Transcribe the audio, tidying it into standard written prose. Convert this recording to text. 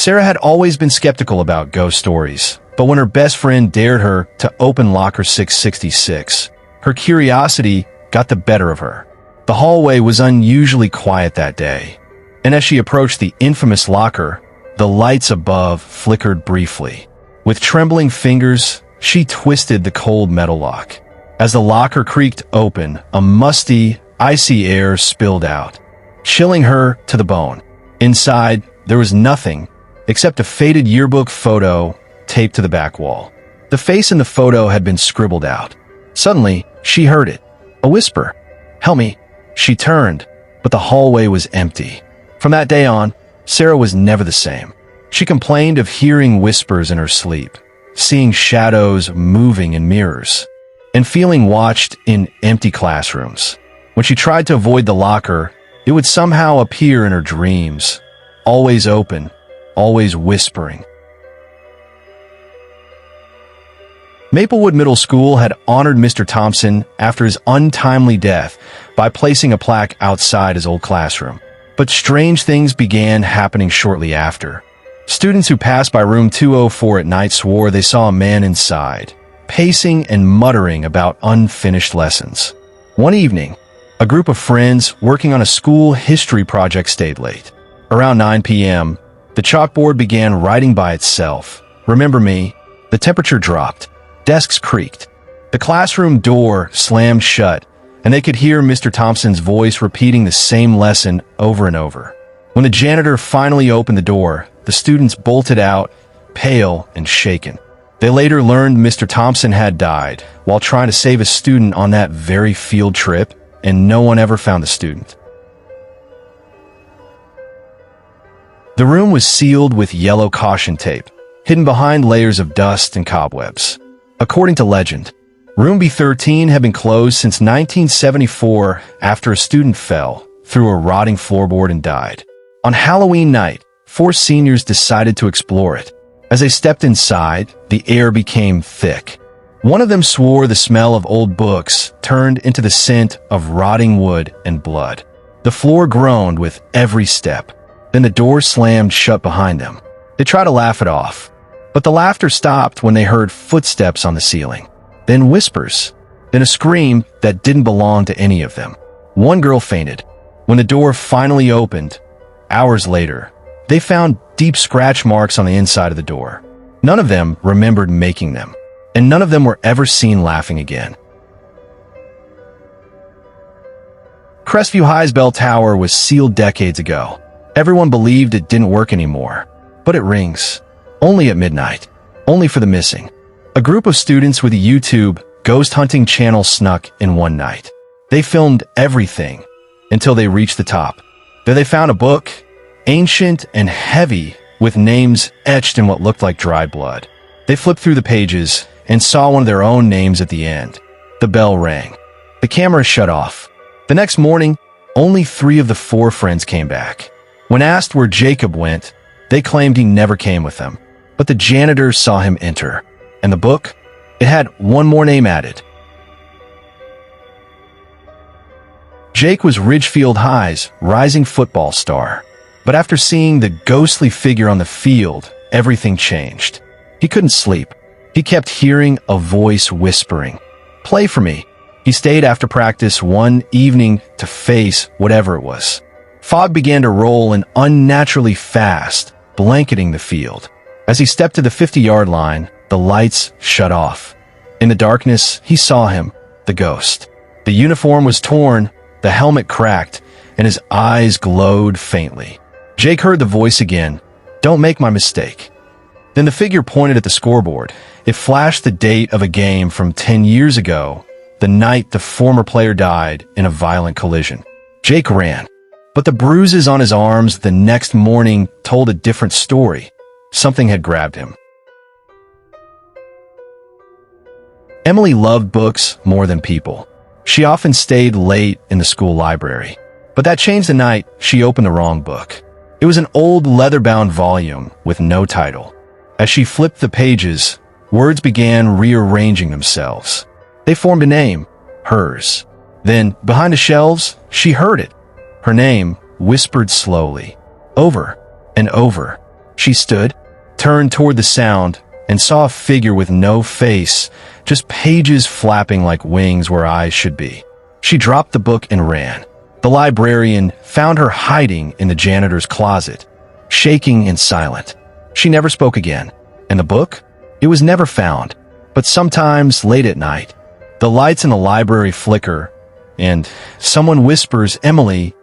Sarah had always been skeptical about ghost stories, but when her best friend dared her to open locker 666, her curiosity got the better of her. The hallway was unusually quiet that day, and as she approached the infamous locker, the lights above flickered briefly. With trembling fingers, she twisted the cold metal lock. As the locker creaked open, a musty, icy air spilled out, chilling her to the bone. Inside, there was nothing except a faded yearbook photo taped to the back wall. The face in the photo had been scribbled out. Suddenly, she heard it. A whisper. "Help me." She turned, but the hallway was empty. From that day on, Sarah was never the same. She complained of hearing whispers in her sleep, seeing shadows moving in mirrors, and feeling watched in empty classrooms. When she tried to avoid the locker, it would somehow appear in her dreams, always open, always whispering. Maplewood Middle School had honored Mr. Thompson after his untimely death by placing a plaque outside his old classroom. But strange things began happening shortly after. Students who passed by room 204 at night swore they saw a man inside, pacing and muttering about unfinished lessons. One evening, a group of friends working on a school history project stayed late. Around 9 p.m., the chalkboard began writing by itself. "Remember me." The temperature dropped. Desks creaked. The classroom door slammed shut, and they could hear Mr. Thompson's voice repeating the same lesson over and over. When the janitor finally opened the door, the students bolted out, pale and shaken. They later learned Mr. Thompson had died while trying to save a student on that very field trip, and no one ever found the student. The room was sealed with yellow caution tape, hidden behind layers of dust and cobwebs. According to legend, room B13 had been closed since 1974 after a student fell through a rotting floorboard and died. On Halloween night, 4 seniors decided to explore it. As they stepped inside, the air became thick. One of them swore the smell of old books turned into the scent of rotting wood and blood. The floor groaned with every step. Then the door slammed shut behind them. They tried to laugh it off, but the laughter stopped when they heard footsteps on the ceiling. Then whispers. Then a scream that didn't belong to any of them. One girl fainted. When the door finally opened, hours later, they found deep scratch marks on the inside of the door. None of them remembered making them, and none of them were ever seen laughing again. Crestview High's bell tower was sealed decades ago. Everyone believed it didn't work anymore, but it rings. Only at midnight. Only for the missing. A group of students with a YouTube ghost hunting channel snuck in one night. They filmed everything until they reached the top. There they found a book, ancient and heavy, with names etched in what looked like dried blood. They flipped through the pages and saw one of their own names at the end. The bell rang. The camera shut off. The next morning, only 3 of the 4 friends came back. When asked where Jacob went, they claimed he never came with them. But the janitor saw him enter. And the book? It had one more name added. Jake was Ridgefield High's rising football star. But after seeing the ghostly figure on the field, everything changed. He couldn't sleep. He kept hearing a voice whispering, "Play for me." He stayed after practice one evening to face whatever it was. Fog began to roll in unnaturally fast, blanketing the field. As he stepped to the 50-yard line, the lights shut off. In the darkness, he saw him, the ghost. The uniform was torn, the helmet cracked, and his eyes glowed faintly. Jake heard the voice again, "Don't make my mistake." Then the figure pointed at the scoreboard. It flashed the date of a game from 10 years ago, the night the former player died in a violent collision. Jake ran, but the bruises on his arms the next morning told a different story. Something had grabbed him. Emily loved books more than people. She often stayed late in the school library. But that changed the night she opened the wrong book. It was an old leather-bound volume with no title. As she flipped the pages, words began rearranging themselves. They formed a name, hers. Then, behind the shelves, she heard it. Her name, whispered slowly, over and over. She stood, turned toward the sound, and saw a figure with no face, just pages flapping like wings where eyes should be. She dropped the book and ran. The librarian found her hiding in the janitor's closet, shaking and silent. She never spoke again. And the book? It was never found. But sometimes, late at night, the lights in the library flicker, and someone whispers, "Emily,